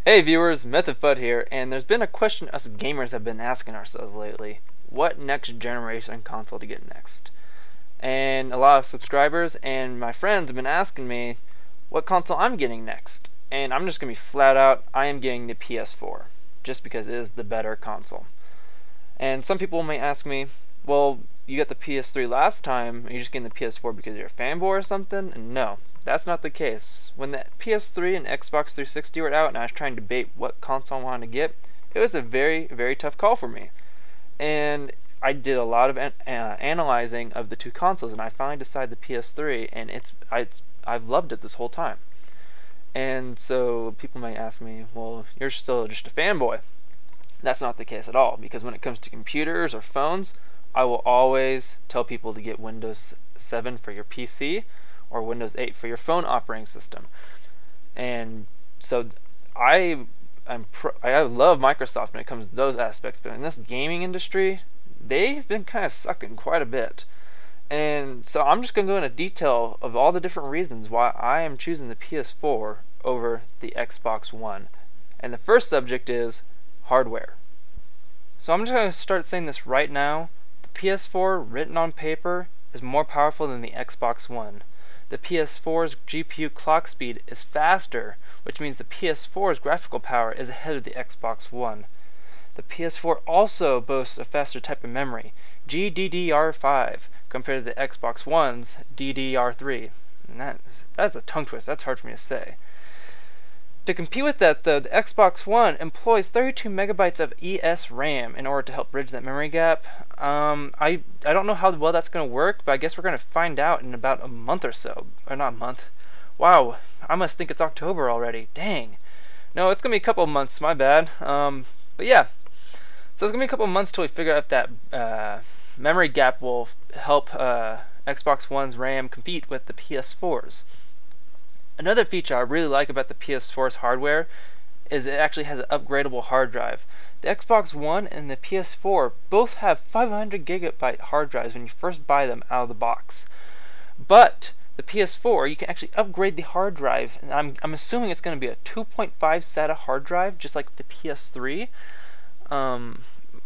Hey viewers, MethodFud here, and there's been a question us gamers have been asking ourselves lately. What next generation console to get next? And a lot of subscribers and my friends have been asking me what console I'm getting next. And I'm just going to be flat out, I am getting the PS4, just because it is the better console. And some people may ask me, well, you got the PS3 last time, are you just getting the PS4 because you're a fanboy or something? And no, that's not the case. When the PS3 and Xbox 360 were out and I was trying to debate what console I wanted to get, it was a very, very tough call for me. And I did a lot of analyzing of the two consoles, and I finally decided the PS3, and I've loved it this whole time. And so people might ask me, well, you're still just a fanboy. That's not the case at all, because when it comes to computers or phones, I will always tell people to get Windows 7 for your PC or Windows 8 for your phone operating system. And so I love Microsoft when it comes to those aspects, but in this gaming industry, they've been kind of sucking quite a bit. And so I'm just going to go into detail of all the different reasons why I am choosing the PS4 over the Xbox One. And the first subject is hardware. So I'm just going to start saying this right now. The PS4 written on paper is more powerful than the Xbox One. The PS4's GPU clock speed is faster, which means the PS4's graphical power is ahead of the Xbox One. The PS4 also boasts a faster type of memory, GDDR5, compared to the Xbox One's DDR3. And that's a tongue twist, that's hard for me to say. To compete with that, though, the Xbox One employs 32 megabytes of ES RAM in order to help bridge that memory gap. I don't know how well that's going to work, but I guess we're going to find out in about a month or so. Or not a month. Wow, I must think it's October already. Dang. No, it's going to be a couple of months, my bad. But yeah. So it's going to be a couple of months till we figure out if that memory gap will help Xbox One's RAM compete with the PS4's. Another feature I really like about the PS4's hardware is it actually has an upgradable hard drive. The Xbox One and the PS4 both have 500 gigabyte hard drives when you first buy them out of the box. But the PS4, you can actually upgrade the hard drive, and I'm assuming it's going to be a 2.5 SATA hard drive, just like the PS3.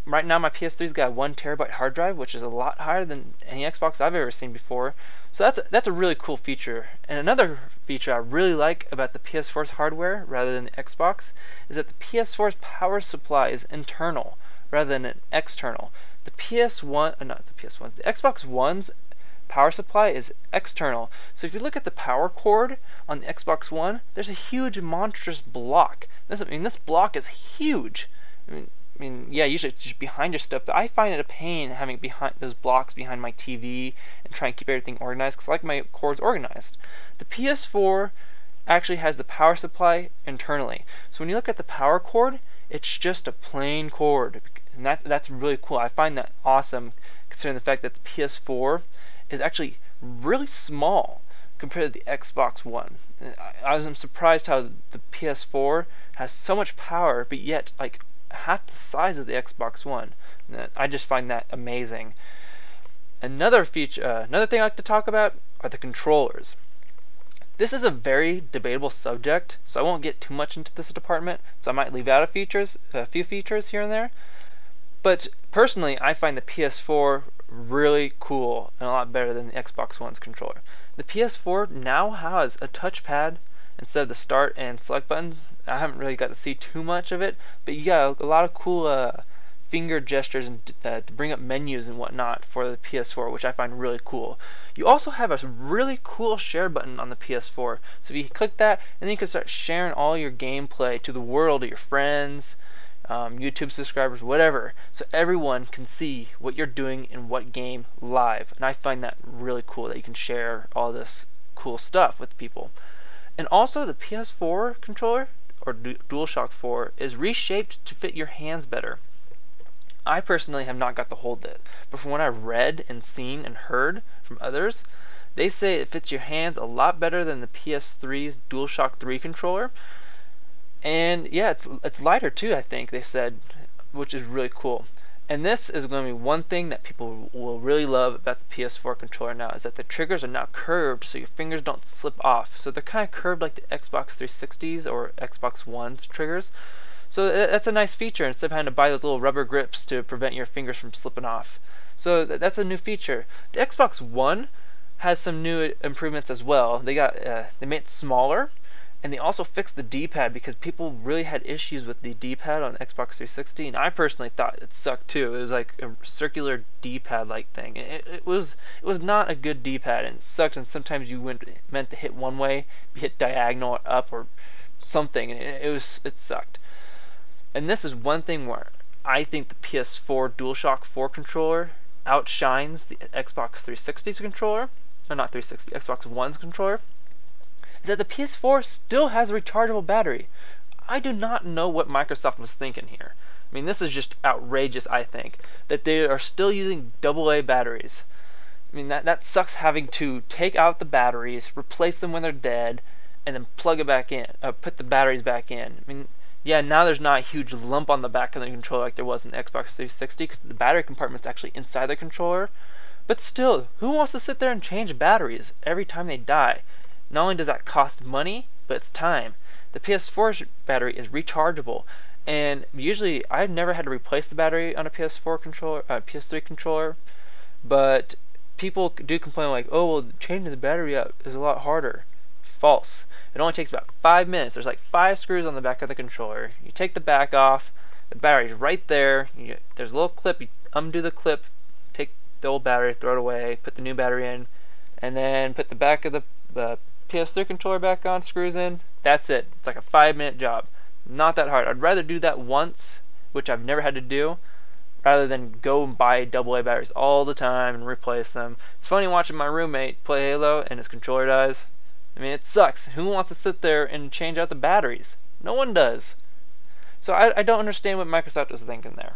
Right now my PS3's got a 1 terabyte hard drive, which is a lot higher than any Xbox I've ever seen before. So that's a really cool feature. And another feature I really like about the PS4's hardware rather than the Xbox is that the PS4's power supply is internal rather than an external. The the Xbox One's power supply is external. So if you look at the power cord on the Xbox One, there's a huge monstrous block. This block is huge. I mean, yeah, usually it's just behind your stuff, but I find it a pain having behind those blocks behind my TV and trying to keep everything organized because I like my cords organized. The PS4 actually has the power supply internally. So when you look at the power cord, it's just a plain cord. And that's really cool. I find that awesome considering the fact that the PS4 is actually really small compared to the Xbox One. I'm surprised how the PS4 has so much power, but yet like half the size of the Xbox One. I just find that amazing. Another thing I like to talk about are the controllers. This is a very debatable subject, so I won't get too much into this department, so I might leave out a few features here and there. But personally, I find the PS4 really cool and a lot better than the Xbox One's controller. The PS4 now has a touchpad instead of the start and select buttons. I haven't really got to see too much of it, but you got a lot of cool finger gestures and to bring up menus and whatnot for the PS4, which I find really cool. You also have a really cool share button on the PS4, so if you click that, and then you can start sharing all your gameplay to the world, to your friends, YouTube subscribers, whatever, so everyone can see what you're doing in what game live. And I find that really cool that you can share all this cool stuff with people. And also the PS4 controller, or DualShock 4, is reshaped to fit your hands better. I personally have not got to hold it, but from what I've read and seen and heard from others, they say it fits your hands a lot better than the PS3's DualShock 3 controller. And yeah, it's lighter too, I think they said, which is really cool. And this is going to be one thing that people will really love about the PS4 controller now, is that the triggers are now curved so your fingers don't slip off. So they're kind of curved like the Xbox 360's or Xbox One's triggers. So that's a nice feature instead of having to buy those little rubber grips to prevent your fingers from slipping off. So that's a new feature. The Xbox One has some new improvements as well. They made it smaller, and they also fixed the D-pad because people really had issues with the D-pad on Xbox 360, and I personally thought it sucked too. It was like a circular D-pad like thing. It was not a good D-pad, and it sucked. And sometimes you meant to hit one way, you hit diagonal or up or something, and it sucked. And this is one thing where I think the PS4 DualShock 4 controller outshines the Xbox 360's controller, or not 360, Xbox One's controller, is that the PS4 still has a rechargeable battery. I do not know what Microsoft was thinking here. I mean, this is just outrageous, I think, that they are still using AA batteries. I mean, that sucks having to take out the batteries, replace them when they're dead, and then plug it back in, put the batteries back in. I mean, yeah, now there's not a huge lump on the back of the controller like there was in the Xbox 360 because the battery compartment's actually inside the controller. But still, who wants to sit there and change batteries every time they die? Not only does that cost money, but it's time. The PS4's battery is rechargeable, and usually I've never had to replace the battery on a PS4 controller, PS3 controller, but people do complain like, oh, well, changing the battery out is a lot harder. False. It only takes about 5 minutes. There's like 5 screws on the back of the controller. You take the back off, the battery's right there. There's a little clip, you undo the clip, take the old battery, throw it away, put the new battery in, and then put the back of the PS3 controller back on, screws in. That's it. It's like a 5-minute job. Not that hard. I'd rather do that once, which I've never had to do, rather than go and buy AA batteries all the time and replace them. It's funny watching my roommate play Halo and his controller dies. I mean, it sucks. Who wants to sit there and change out the batteries? No one does. So I don't understand what Microsoft is thinking there.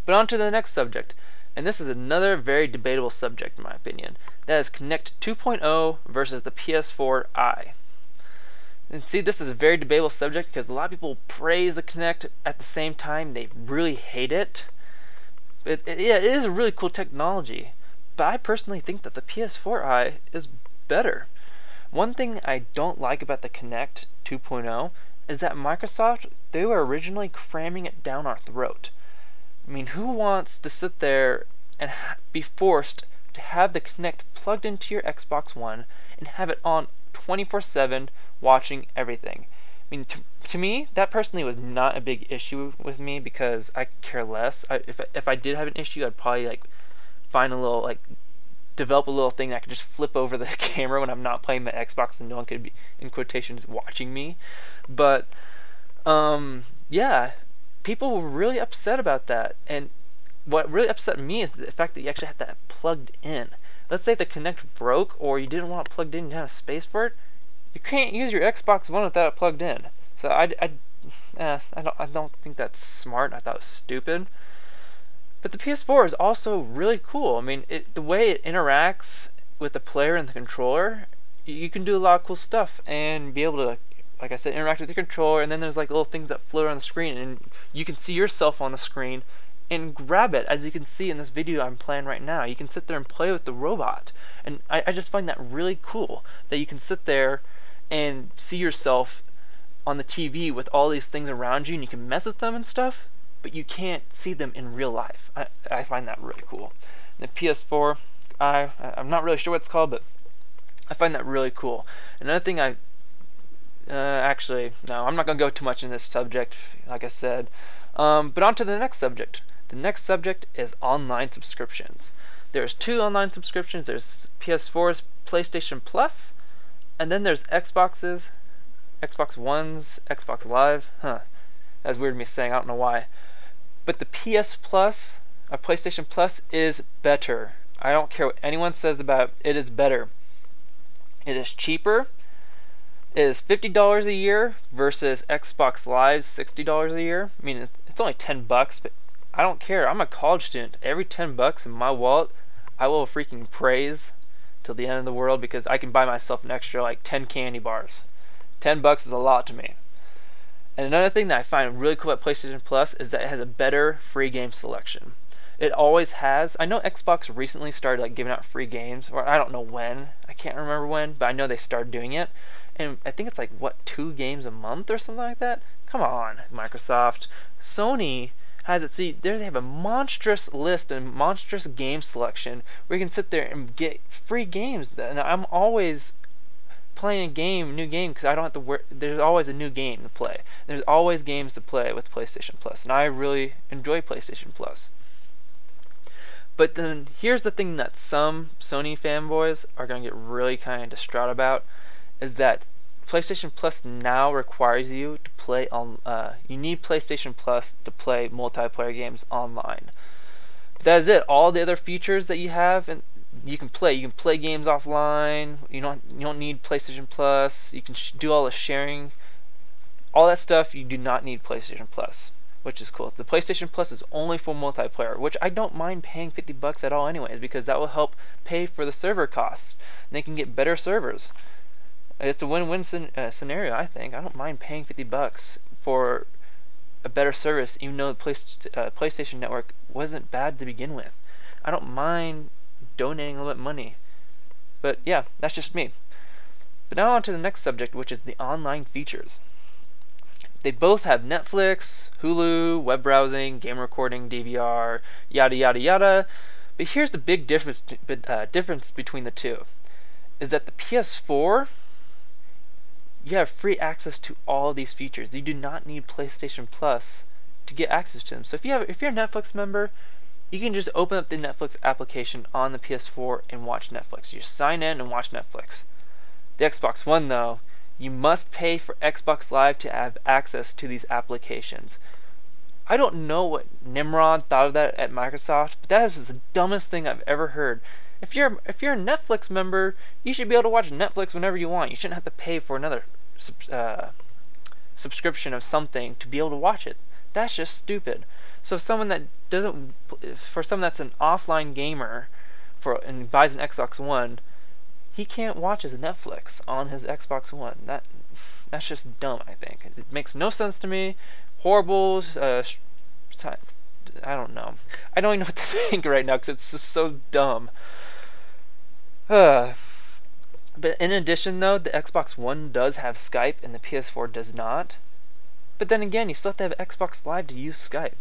But on to the next subject. And this is another very debatable subject in my opinion. That is Kinect 2.0 versus the PS4i. And see, this is a very debatable subject because a lot of people praise the Kinect at the same time they really hate it. Yeah, it is a really cool technology. But I personally think that the PS4i is better. One thing I don't like about the Kinect 2.0 is that Microsoft, they were originally cramming it down our throat. I mean, who wants to sit there and be forced to have the Kinect plugged into your Xbox One and have it on 24/7 watching everything? I mean, to me, that personally was not a big issue with me because I care less. If I did have an issue, I'd probably like find a little develop a little thing that I could just flip over the camera when I'm not playing the Xbox and no one could be, in quotations, watching me. But yeah, people were really upset about that, and what really upset me is the fact that you actually had that plugged in. Let's say the Kinect broke or you didn't want it plugged in and you didn't have space for it, you can't use your Xbox One without it plugged in. So I don't think that's smart. I thought it was stupid. But the PS4 is also really cool. I mean, the way it interacts with the player and the controller, you can do a lot of cool stuff and be able to, like I said, interact with the controller. And then there's like little things that float on the screen, and you can see yourself on the screen and grab it, as you can see in this video I'm playing right now. You can sit there and play with the robot, and I just find that really cool that you can sit there and see yourself on the TV with all these things around you, and you can mess with them and stuff, but you can't see them in real life. I find that really cool. And the PS4, I'm not really sure what it's called, but I find that really cool. Another thing actually, no, I'm not going to go too much in this subject, like I said. But on to the next subject. The next subject is online subscriptions. There's 2 online subscriptions. There's PS4's PlayStation Plus, and then there's Xbox's, Xbox One's, Xbox Live. That's weird me saying, I don't know why. But the PS Plus, or PlayStation Plus, is better. I don't care what anyone says about it, it is better. It is cheaper. It is $50 a year versus Xbox Live's $60 a year. I mean, it's only $10, but I don't care. I'm a college student. Every $10 in my wallet, I will freaking praise till the end of the world because I can buy myself an extra like 10 candy bars. $10 is a lot to me. And another thing that I find really cool about PlayStation Plus is that it has a better free game selection. It always has. I know Xbox recently started like giving out free games, or I don't know when. I can't remember when, but I know they started doing it. And I think it's like what, 2 games a month or something like that. Come on, Microsoft. Sony has it. See, they have a monstrous list and monstrous game selection where you can sit there and get free games. And I'm always playing a new game, because I don't have to work. There's always a new game to play. There's always games to play with PlayStation Plus, and I really enjoy PlayStation Plus. But then here's the thing that some Sony fanboys are going to get really kind of distraught about, is that PlayStation Plus now requires you to play on. You need PlayStation Plus to play multiplayer games online. That is it. All the other features that you have, and you can play. You can play games offline. You don't need PlayStation Plus. You can do all the sharing, all that stuff. You do not need PlayStation Plus, which is cool. The PlayStation Plus is only for multiplayer, which I don't mind paying $50 at all, anyways, because that will help pay for the server costs. And they can get better servers. It's a win-win scenario, I think. I don't mind paying $50 for a better service, even though the PlayStation Network wasn't bad to begin with. I don't mind donating a little bit of money. But yeah, that's just me. But now on to the next subject, which is the online features. They both have Netflix, Hulu, web browsing, game recording, DVR, yada yada yada. But here's the big difference between the two. Is that the PS4, you have free access to all these features. You do not need PlayStation Plus to get access to them. So if you're a Netflix member, you can just open up the Netflix application on the PS4 and watch Netflix. You just sign in and watch Netflix. The Xbox One, though, you must pay for Xbox Live to have access to these applications. I don't know what Nimrod thought of that at Microsoft, but that is the dumbest thing I've ever heard. If you're a Netflix member, you should be able to watch Netflix whenever you want. You shouldn't have to pay for another subscription of something to be able to watch it. That's just stupid. So for someone that's an offline gamer and buys an Xbox One, he can't watch his Netflix on his Xbox One. That's just dumb, I think. It makes no sense to me. Horrible. I don't know. I don't even know what to think right now because it's just so dumb. But in addition, though, the Xbox One does have Skype and the PS4 does not. But then again, you still have to have Xbox Live to use Skype.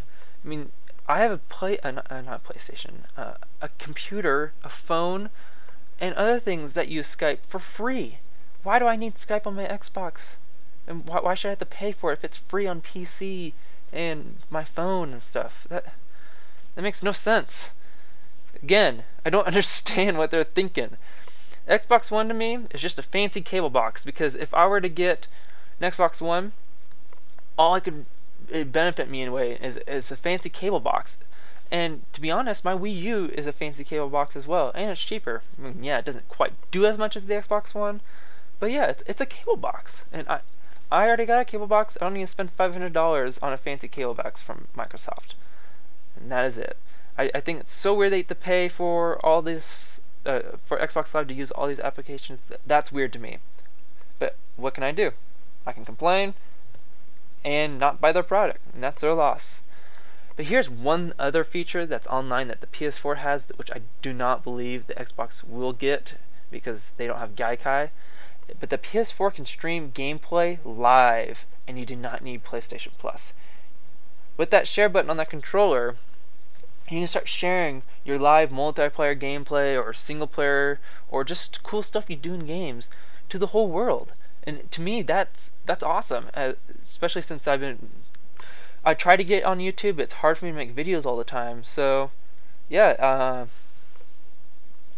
I mean, I have not a PlayStation, a computer, a phone, and other things that use Skype for free. Why do I need Skype on my Xbox? And why should I have to pay for it if it's free on PC and my phone and stuff? That makes no sense. Again, I don't understand what they're thinking. Xbox One to me is just a fancy cable box, because if I were to get an Xbox One, it benefit me in a way is a fancy cable box. And to be honest, my Wii U is a fancy cable box as well, and it's cheaper. I mean, yeah, it doesn't quite do as much as the Xbox One, but yeah, it's a cable box. And I already got a cable box. I don't need to spend $500 on a fancy cable box from Microsoft. And that is it. I think it's so weird they have to pay for all this, for Xbox Live to use all these applications. That's weird to me. But what can I do? I can complain and not buy their product, and that's their loss. But here's one other feature that's online that the PS4 has, which I do not believe the Xbox will get because they don't have Gaikai. But the PS4 can stream gameplay live, and you do not need PlayStation Plus. With that share button on that controller, you can start sharing your live multiplayer gameplay or single player or just cool stuff you do in games to the whole world. And to me, that's awesome, especially since I try to get on YouTube, but it's hard for me to make videos all the time. So, yeah,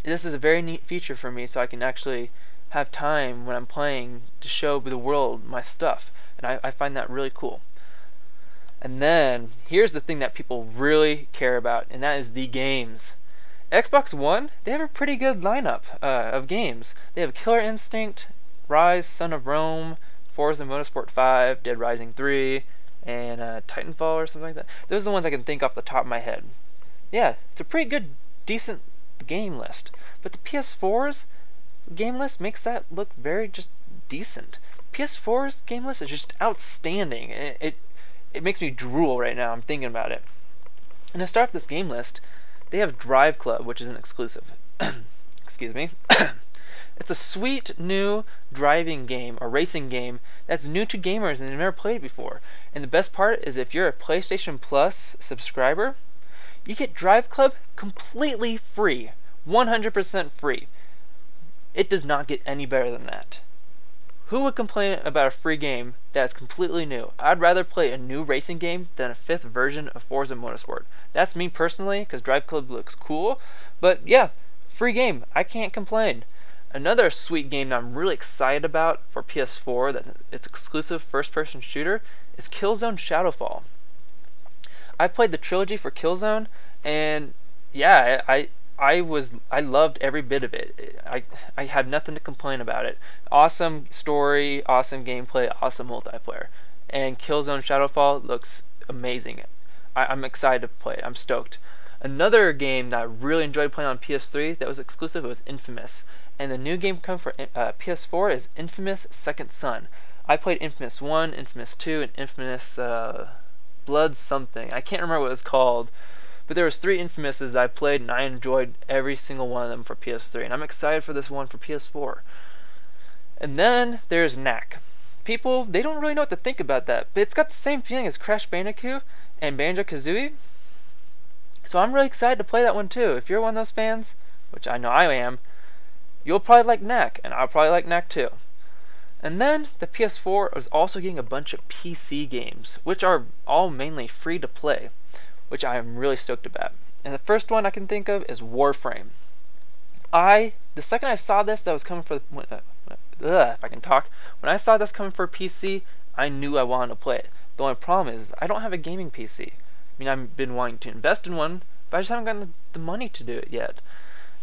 this is a very neat feature for me, so I can actually have time when I'm playing to show the world my stuff, and I find that really cool. And then, here's the thing that people really care about, and that is the games. Xbox One, they have a pretty good lineup of games. They have Killer Instinct, Rise, Son of Rome, Forza Motorsport 5, Dead Rising 3, and Titanfall or something like that. Those are the ones I can think off the top of my head. Yeah, it's a pretty good, decent game list. But the PS4's game list makes that look very just decent. PS4's game list is just outstanding. It makes me drool right now. I'm thinking about it. And to start this game list, they have Drive Club, which is an exclusive. Excuse me. It's a sweet new driving game or racing game that's new to gamers and they've never played it before. And the best part is if you're a PlayStation Plus subscriber, you get Drive Club completely free. 100% free. It does not get any better than that. Who would complain about a free game that is completely new? I'd rather play a new racing game than a 5th version of Forza Motorsport. That's me personally, because Drive Club looks cool. But yeah, free game. I can't complain. Another sweet game that I'm really excited about for PS4, that it's exclusive first-person shooter, is Killzone Shadowfall. I played the trilogy for Killzone, and yeah, I loved every bit of it. I had nothing to complain about it. Awesome story, awesome gameplay, awesome multiplayer. And Killzone Shadowfall looks amazing. I'm excited to play it. I'm stoked. Another game that I really enjoyed playing on PS3 that was exclusive was Infamous. And the new game coming for PS4 is Infamous Second Son. I played Infamous 1, Infamous 2, and Infamous Blood something. I can't remember what it was called. But there was 3 Infamouses that I played, and I enjoyed every single one of them for PS3. And I'm excited for this one for PS4. And then there's Knack. People, they don't really know what to think about that, but it's got the same feeling as Crash Bandicoot and Banjo-Kazooie. So I'm really excited to play that one too. If you're one of those fans, which I know I am, you'll probably like Knack, and I'll probably like Knack too. And then the PS4 is also getting a bunch of PC games, which are all mainly free to play, which I am really stoked about. And the first one I can think of is Warframe. The second I saw this, that was coming for if I can talk. When I saw this coming for PC, I knew I wanted to play it. The only problem is I don't have a gaming PC. I mean, I've been wanting to invest in one, but I just haven't gotten the money to do it yet.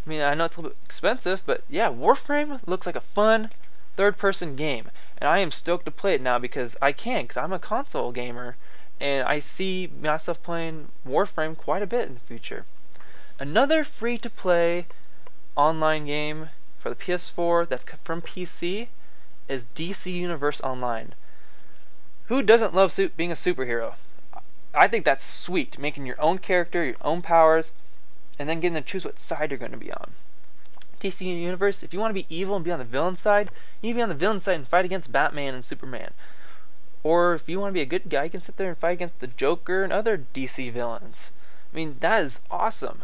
I mean, I know it's a little bit expensive, but yeah, Warframe looks like a fun third-person game, and I am stoked to play it now because I can, because I'm a console gamer, and I see myself playing Warframe quite a bit in the future. Another free-to-play online game for the PS4 that's from PC is DC Universe Online. Who doesn't love being a superhero? I think that's sweet, making your own character, your own powers, and then getting to choose what side you're going to be on. DC Universe, if you want to be evil and be on the villain side, you need to be on the villain side and fight against Batman and Superman. Or if you want to be a good guy, you can sit there and fight against the Joker and other DC villains. I mean, that is awesome.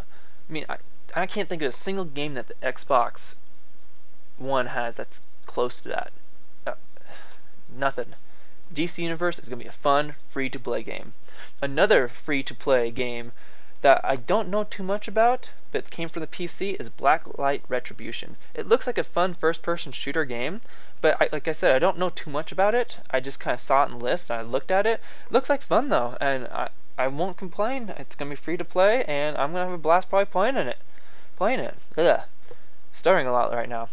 I mean, I can't think of a single game that the Xbox One has that's close to that. Nothing. DC Universe is going to be a fun, free-to-play game. Another free-to-play game that I don't know too much about, but it came from the PC, is Blacklight Retribution. It looks like a fun first-person shooter game, but like I said, I don't know too much about it. I just kind of saw it in the list, and I looked at it. It looks like fun, though, and I won't complain. It's going to be free to play, and I'm going to have a blast probably playing it. Ugh. Stuttering a lot right now.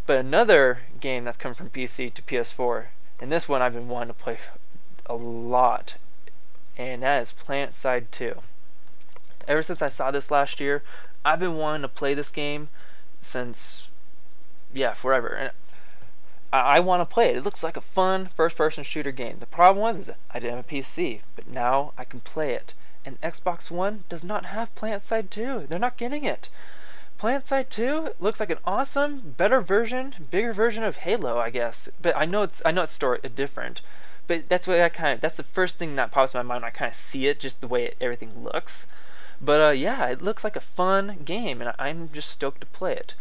But another game that's coming from PC to PS4, and this one I've been wanting to play a lot, and that is Planetside 2. Ever since I saw this last year, I've been wanting to play this game since, forever. And I want to play it. It looks like a fun first-person shooter game. The problem was that I didn't have a PC, but now I can play it. And Xbox One does not have Planetside 2. They're not getting it. Planetside 2 looks like an awesome, better version, bigger version of Halo, I guess. But I know it's different. But that's what that's the first thing that pops in my mind when I kind of see it, just the way everything looks. But yeah, it looks like a fun game, and I'm just stoked to play it.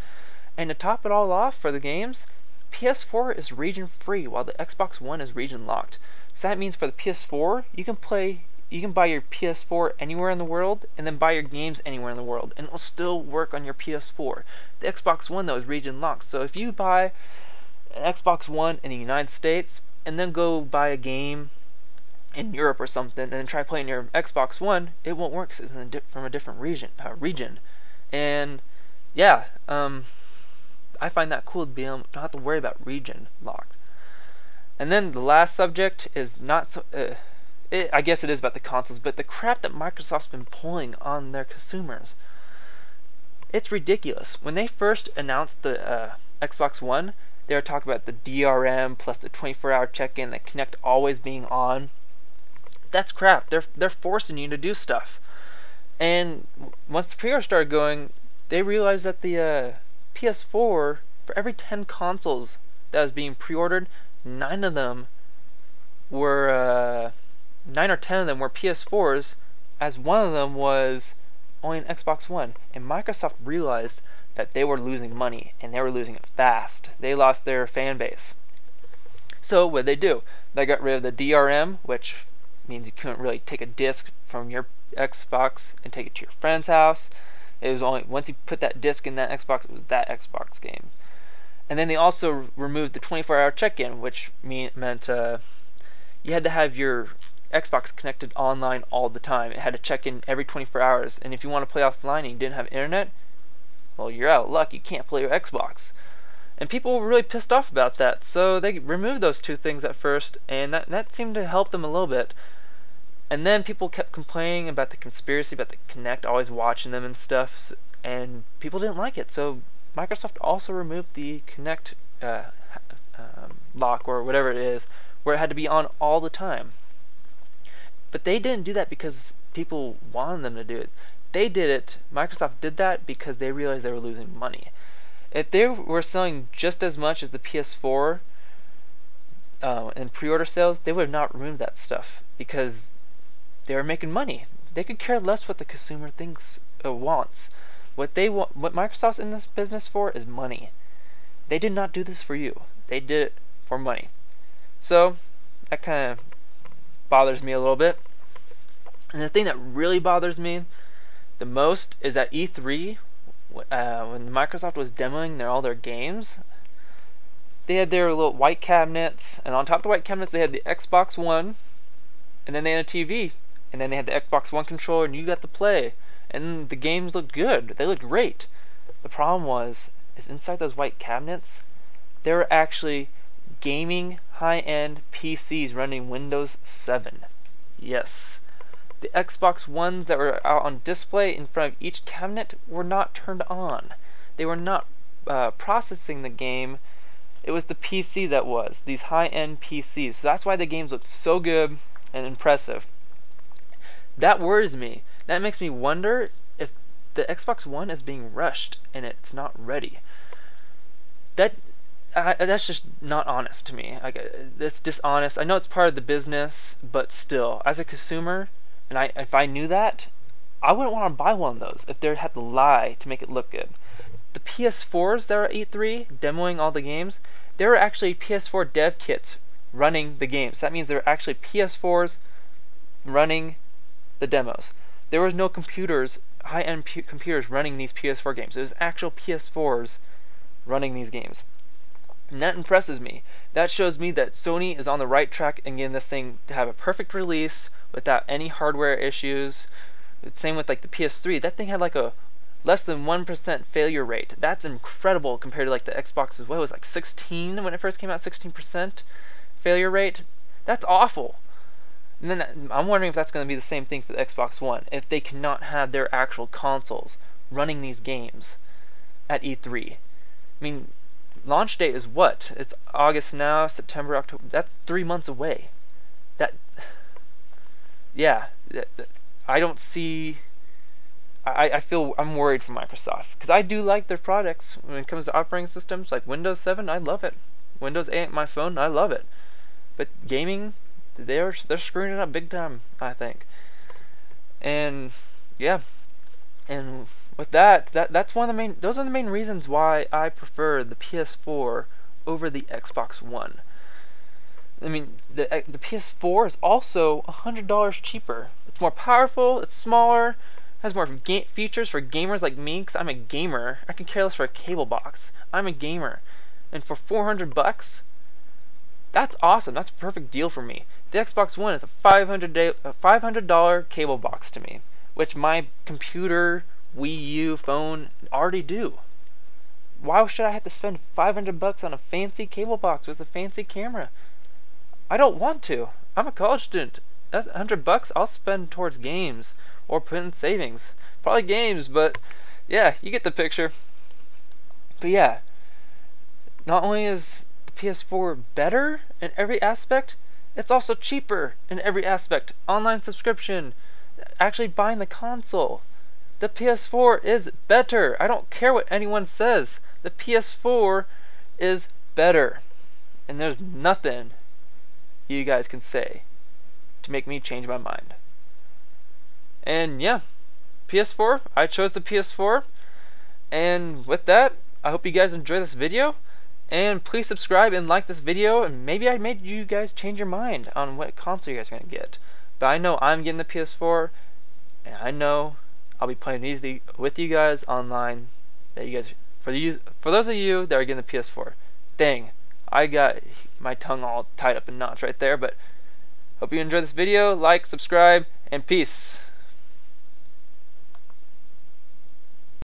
And to top it all off for the games, PS4 is region free, while the Xbox One is region locked. So that means for the PS4, you can buy your PS4 anywhere in the world, and then buy your games anywhere in the world, and it will still work on your PS4. The Xbox One, though, is region locked. So if you buy an Xbox One in the United States, and then go buy a game in Europe or something, and then try playing your Xbox One, it won't work because it's from a different region. And yeah, I find that cool to be able to not have to worry about region locked. And then the last subject is not so. I guess it is about the consoles, but the crap that Microsoft's been pulling on their consumers, it's ridiculous. When they first announced the Xbox One, They were talking about the DRM plus the 24-hour check-in, the Connect always being on. That's crap. They're forcing you to do stuff. And once the pre-order started going, they realized that the PS4, for every 10 consoles that was being pre-ordered, 9 of them were 9 or 10 of them were PS4s, as one of them was only an Xbox One. And Microsoft realized that they were losing money, and they were losing it fast. They lost their fan base. So what did they do? They got rid of the DRM, which means you couldn't really take a disc from your Xbox and take it to your friend's house. It was only once you put that disc in that Xbox, it was that Xbox game. And then they also removed the 24-hour check-in, which meant you had to have your Xbox connected online all the time. It had to check in every 24 hours. And if you want to play offline and you didn't have internet, well, you're out of luck. You can't play your Xbox. And people were really pissed off about that. So they removed those two things at first, and that seemed to help them a little bit. And then people kept complaining about the conspiracy, about the Kinect always watching them and stuff, and people didn't like it. So Microsoft also removed the Kinect lock, or whatever it is, where it had to be on all the time. But they didn't do that because people wanted them to do it. They did it, Microsoft did that because they realized they were losing money. If they were selling just as much as the PS4 in pre-order sales, they would have not removed that stuff because they were making money. They could care less what the consumer thinks or wants. What Microsoft's in this business for is money. They did not do this for you. They did it for money. So that kind of bothers me a little bit. And the thing that really bothers me the most is at E3, when Microsoft was demoing all their games, they had their little white cabinets, and on top of the white cabinets they had the Xbox One, and then they had a TV, and then they had the Xbox One controller, and you got to play, and the games looked good. They looked great. The problem is inside those white cabinets, there were actually gaming high-end PCs running Windows 7. Yes. The Xbox Ones that were out on display in front of each cabinet were not turned on. They were not processing the game. It was the PC that was. These high-end PCs. So that's why the games looked so good and impressive. That worries me. That makes me wonder if the Xbox One is being rushed and it's not ready. That's just not honest to me. It's dishonest. I know it's part of the business, but still, as a consumer, and if I knew that, I wouldn't want to buy one of those if they had to lie to make it look good. The PS4s that are at E3 demoing all the games, there are actually PS4 dev kits running the games. That means there are actually PS4s running the demos. There was no computers, high-end computers running these PS4 games. It was actual PS4s running these games. And that impresses me. That shows me that Sony is on the right track in getting this thing to have a perfect release without any hardware issues. Same with like the PS3. That thing had like a less than 1% failure rate. That's incredible compared to like the Xbox's, what was it, like 16 when it first came out, 16% failure rate. That's awful. And then I'm wondering if that's going to be the same thing for the Xbox One, if they cannot have their actual consoles running these games at E3. I mean, launch date is what? It's August now, September, October. That's 3 months away. I don't see. I feel I'm worried for Microsoft because I do like their products when it comes to operating systems like Windows 7. I love it. Windows 8 on my phone, I love it. But gaming, they're screwing it up big time, I think. And yeah, and with that's one of the main. Those are the main reasons why I prefer the PS4 over the Xbox One. I mean, the PS4 is also $100 cheaper. It's more powerful. It's smaller. Has more features for gamers like me. Because I'm a gamer. I can care less for a cable box. I'm a gamer, and for $400, that's awesome. That's a perfect deal for me. The Xbox One is a $500 cable box to me, which my computer, Wii U, phone already do. Why should I have to spend $500 on a fancy cable box with a fancy camera? I don't want to. I'm a college student. That's $100 I'll spend towards games or put in savings. Probably games, but yeah, you get the picture. But yeah, not only is the PS4 better in every aspect, it's also cheaper in every aspect. Online subscription, actually buying the console. The PS4 is better. I don't care what anyone says. The PS4 is better. And there's nothing you guys can say to make me change my mind. And yeah, PS4, I chose the PS4. And with that, I hope you guys enjoy this video. And please subscribe and like this video, and maybe I made you guys change your mind on what console you guys are going to get. But I know I'm getting the PS4, and I know I'll be playing easily with you guys online. That you guys, for those of you that are getting the PS4, dang, I got my tongue all tied up in knots right there. But hope you enjoyed this video. Like, subscribe, and peace.